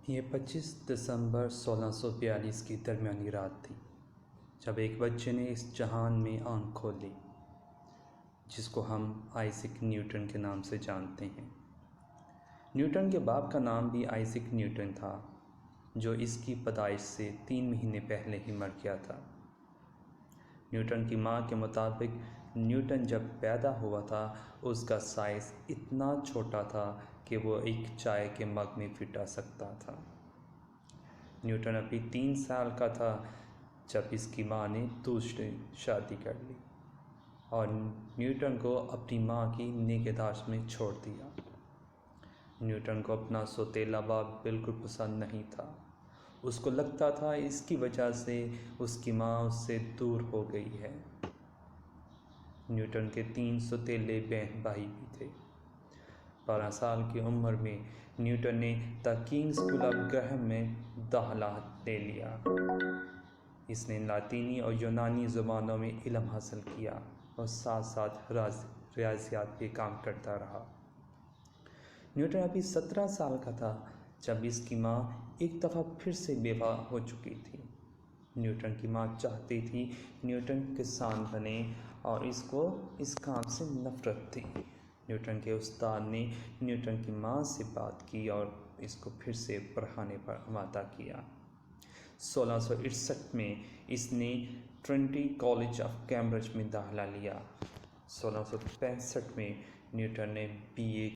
یہ 25 دسمبر 1642 کی درمیانی رات تھی جب ایک بچے نے اس جہان میں آنکھ کھولی جس کو ہم آئزیک نیوٹن کے نام سے جانتے ہیں۔ نیوٹن کے باپ کا نام بھی آئزیک نیوٹن تھا جو اس کی پیدائش سے 3 مہینے پہلے ہی مر گیا تھا۔ نیوٹن کی ماں کے مطابق نیوٹن جب پیدا ہوا تھا اس کا سائز اتنا چھوٹا تھا کہ وہ ایک چائے کے مگ میں فٹ آ سکتا تھا۔ نیوٹن ابھی 3 سال کا تھا جب اس کی ماں نے دوسری شادی کر لی اور نیوٹن کو اپنی ماں کی نگہداشت میں چھوڑ دیا۔ نیوٹن کو اپنا سوتیلا باپ بالکل پسند نہیں تھا۔ اس کو لگتا تھا اس کی وجہ سے اس کی ماں اس سے دور ہو گئی ہے۔ نیوٹن کے 3 سوتیلے بہن بھائی بھی تھے۔ 12 سال کی عمر میں نیوٹن نے دی کنگ اسکول آف گرہم میں داخلہ لے لیا۔ اس نے لاطینی اور یونانی زبانوں میں علم حاصل کیا اور ساتھ ساتھ ریاضیات پہ کام کرتا رہا۔ نیوٹن ابھی 17 سال کا تھا جب اس کی ماں ایک دفعہ پھر سے بیوہ ہو چکی تھی۔ نیوٹن کی ماں چاہتی تھی نیوٹن کسان بنے اور اس کو اس کام سے نفرت تھی۔ نیوٹن کے استاد نے نیوٹن کی ماں سے بات کی اور اس کو پھر سے پڑھانے پر آمادہ کیا۔ 1661 میں اس نے ٹرنیٹی کالج آف کیمبرج میں داخلہ لیا۔ 1665 میں نیوٹن نے BA